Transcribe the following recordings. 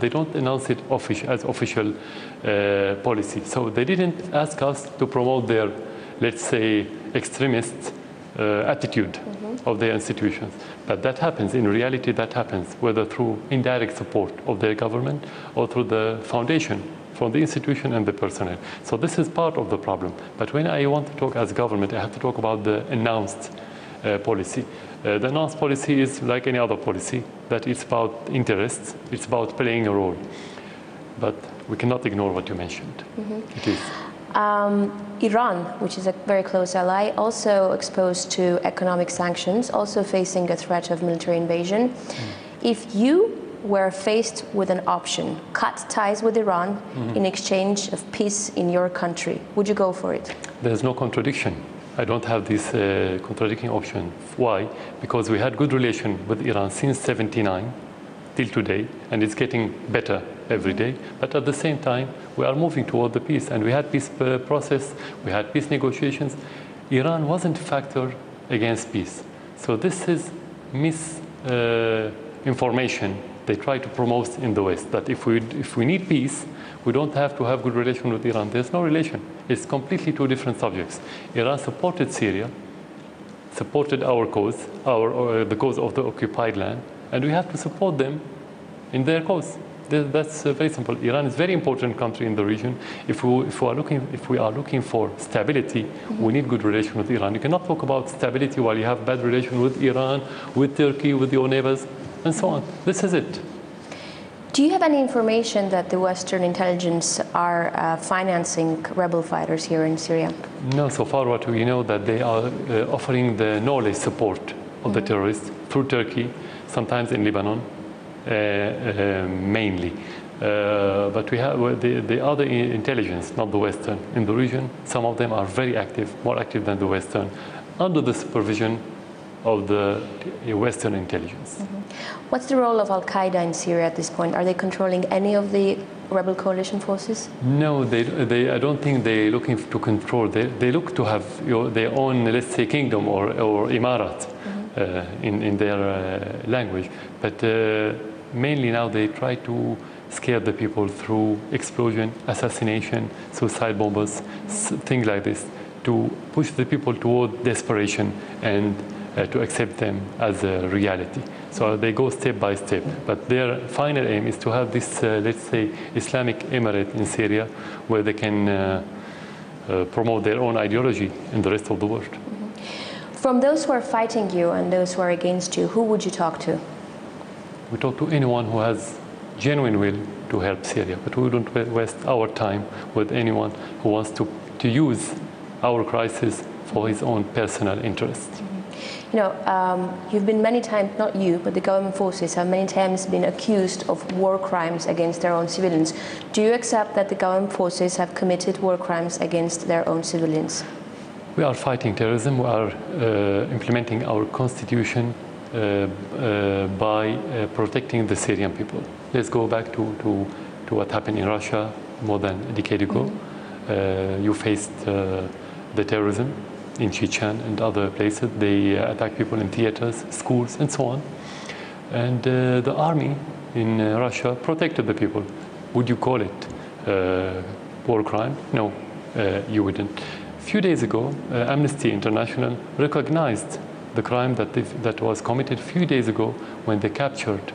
they don't announce it as official policy. So they didn't ask us to promote their, let's say, extremist attitude of their institutions. But that happens, in reality that happens, whether through indirect support of their government or through the foundation from the institution and the personnel. So this is part of the problem. But when I want to talk as government, I have to talk about the announced policy. The announced policy is like any other policy, that it's about interests, it's about playing a role. But we cannot ignore what you mentioned. It is. Iran, which is a very close ally, also exposed to economic sanctions, also facing a threat of military invasion. If you were faced with an option, cut ties with Iran in exchange of peace in your country, would you go for it? There's no contradiction. I don't have this contradicting option. Why? Because we had good relation with Iran since '79 till today, and it's getting better every day. But at the same time, we are moving toward the peace, and we had peace process, we had peace negotiations. Iran wasn't a factor against peace. So this is misinformation they try to promote in the West, that if we need peace, we don't have to have good relation with Iran. There's no relation. It's completely two different subjects. Iran supported Syria, supported our cause, the cause of the occupied land, and we have to support them in their cause. That's very simple. Iran is a very important country in the region. If we are looking for stability, we need good relation with Iran. You cannot talk about stability while you have bad relation with Iran, with Turkey, with your neighbors, and so on. This is it. Do you have any information that the Western intelligence are financing rebel fighters here in Syria? No, so far what we know that they are offering the knowledge support of the terrorists through Turkey, sometimes in Lebanon, mainly. But we have the other intelligence, not the Western, in the region. Some of them are very active, more active than the Western, under the supervision of the Western intelligence. What's the role of Al-Qaeda in Syria at this point? Are they controlling any of the rebel coalition forces? No, I don't think they're looking to control. They look to have their own, let's say, kingdom or imarat in their language. But mainly now they try to scare the people through explosion, assassination, suicide bombers, things like this, to push the people toward desperation and to accept them as a reality. So they go step by step. But their final aim is to have this, let's say, Islamic emirate in Syria, where they can promote their own ideology in the rest of the world. From those who are fighting you and those who are against you, who would you talk to? We talk to anyone who has genuine will to help Syria, but we don't waste our time with anyone who wants to use our crisis for his own personal interest. You know, you've been many times, not you, but the government forces have many times been accused of war crimes against their own civilians. Do you accept that the government forces have committed war crimes against their own civilians? We are fighting terrorism. We are implementing our constitution by protecting the Syrian people. Let's go back to what happened in Russia more than a decade ago. You faced the terrorism in Chechen and other places. They attack people in theaters, schools, and so on. And the army in Russia protected the people. Would you call it war crime? No, you wouldn't. A few days ago, Amnesty International recognized the crime that was committed a few days ago when they captured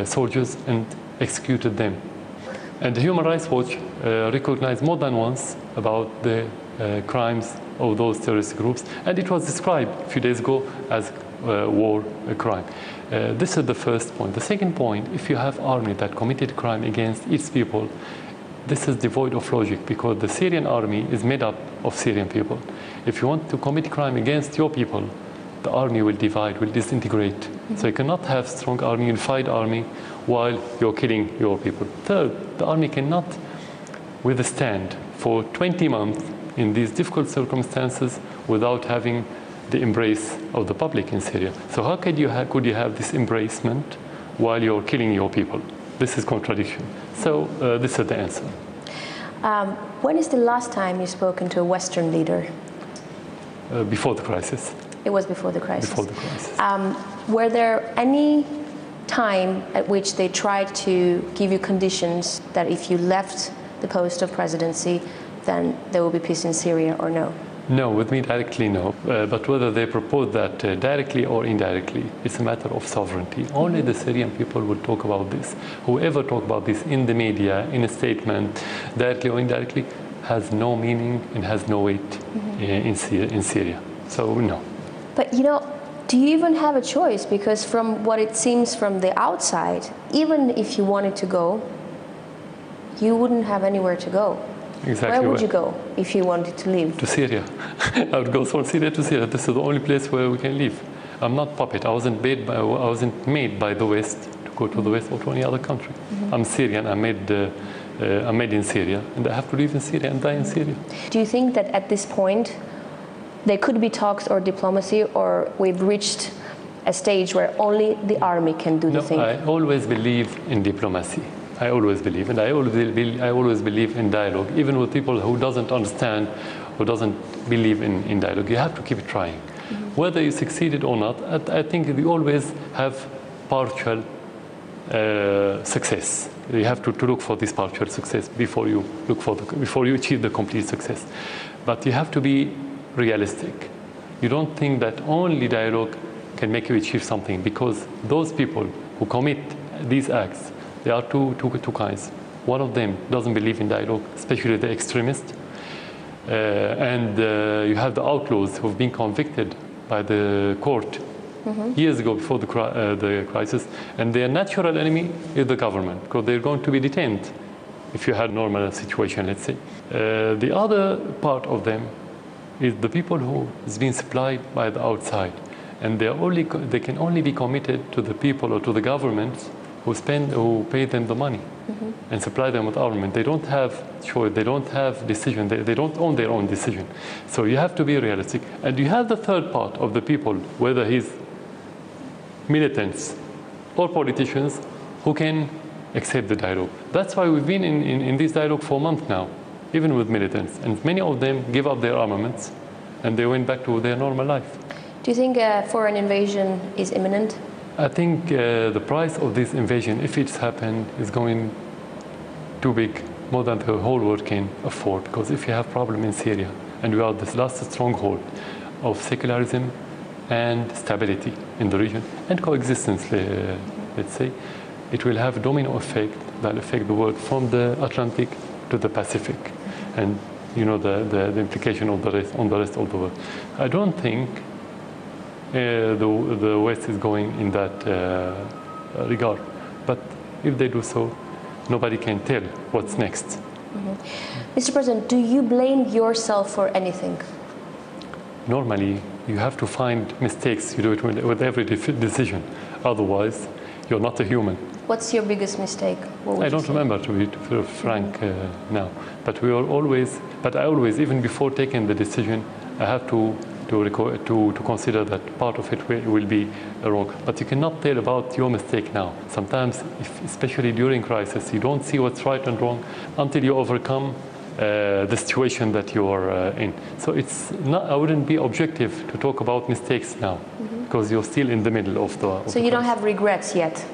soldiers and executed them. And the Human Rights Watch recognized more than once about the crimes of those terrorist groups, and it was described a few days ago as war crime. This is the first point. The second point, if you have army that committed crime against its people, this is devoid of logic, because the Syrian army is made up of Syrian people. If you want to commit crime against your people, the army will divide, will disintegrate. So you cannot have strong army, unified army, while you're killing your people. Third, the army cannot withstand for 20 months in these difficult circumstances without having the embrace of the public in Syria. So how could you have this embracement while you're killing your people? This is contradiction. So this is the answer. When is the last time you've spoken to a Western leader? Before the crisis. It was before the crisis. Before the crisis. Were there any time at which they tried to give you conditions that if you left the post of presidency, then there will be peace in Syria, or no? No, with me directly, no. But whether they propose that directly or indirectly, it's a matter of sovereignty. Only the Syrian people will talk about this. Whoever talk about this in the media, in a statement, directly or indirectly, has no meaning and has no weight in Syria. So, no. But, you know, do you even have a choice? Because from what it seems from the outside, even if you wanted to go, you wouldn't have anywhere to go. Exactly. Where would you go if you wanted to leave? To Syria. I would go from Syria to Syria. This is the only place where we can live. I'm not puppet. I wasn't made by the West to go to the West or to any other country. I'm Syrian. I'm made in Syria, and I have to live in Syria and die in Syria. Do you think that at this point there could be talks or diplomacy, or we've reached a stage where only the army can do the thing? I always believe in diplomacy. I always believe, and I always believe in dialogue, even with people who doesn't understand, who doesn't believe in dialogue. You have to keep trying. Whether you succeeded or not, I think you always have partial success. You have to look for this partial success before you achieve the complete success. But you have to be realistic. You don't think that only dialogue can make you achieve something, because those people who commit these acts, there are two kinds. One of them doesn't believe in dialogue, especially the extremists. And you have the outlaws who have been convicted by the court years ago before the crisis. And their natural enemy is the government, because they're going to be detained if you had a normal situation, let's say. The other part of them is the people who is being supplied by the outside. And they can only be committed to the people or to the governments who pay them the money and supply them with armament. They don't have choice, they don't have decision, they don't own their own decision. So you have to be realistic. And you have the third part of the people, whether he's militants or politicians, who can accept the dialogue. That's why we've been in this dialogue for a month now, even with militants. And many of them give up their armaments and they went back to their normal life. Do you think a foreign invasion is imminent? I think the price of this invasion, if it's happened, is going too big, more than the whole world can afford. Because if you have problem in Syria, and we are the last stronghold of secularism and stability in the region, and coexistence, let's say, it will have a domino effect that will affect the world from the Atlantic to the Pacific. And you know the implication of the rest, on the rest of the world. I don't think the West is going in that regard. But if they do so, nobody can tell what's next. Mr. President, do you blame yourself for anything? Normally, you have to find mistakes. You do it with every decision. Otherwise, you're not a human. What's your biggest mistake? I don't remember, to be frank now. But I always, even before taking the decision, I have to consider that part of it will be wrong. But you cannot tell about your mistake now. Sometimes, especially during crisis, you don't see what's right and wrong until you overcome the situation that you are in. So it's not. I wouldn't be objective to talk about mistakes now, because you're still in the middle of the. So you don't have regrets yet?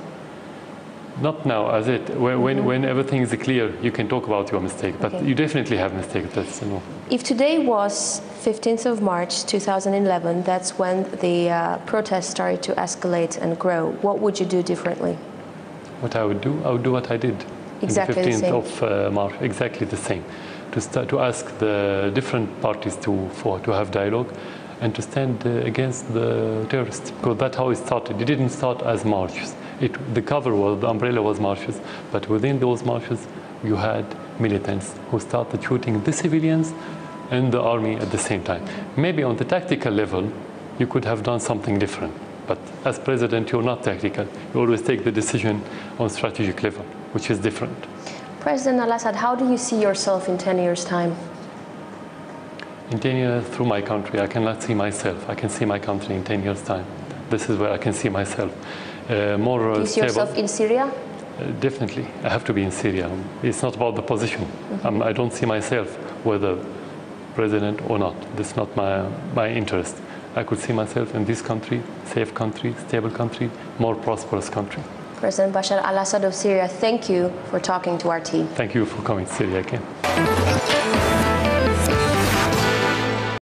Not now, as it. When everything is clear, you can talk about your mistake. But Okay. you definitely have mistakes. That's no. If today was 15th of March 2011, that's when the protests started to escalate and grow. What would you do differently? What I would do what I did. Exactly the the 15th same. of March, exactly the same. To ask the different parties to have dialogue and to stand against the terrorists. Because that's how it started. It didn't start as marches. The umbrella was marches, but within those marches you had militants who started shooting the civilians and the army at the same time. Maybe on the tactical level you could have done something different, but as president you're not tactical. You always take the decision on strategic level, which is different. President Al-Assad, how do you see yourself in 10 years' time? In 10 years, through my country, I cannot see myself. I can see my country in 10 years' time. This is where I can see myself. More Do you see stable. yourself in Syria? Definitely. I have to be in Syria. It's not about the position. I don't see myself whether president or not. That's not my interest. I could see myself in this country, safe country, stable country, more prosperous country. President Bashar al-Assad of Syria, thank you for talking to our team. Thank you for coming to Syria again.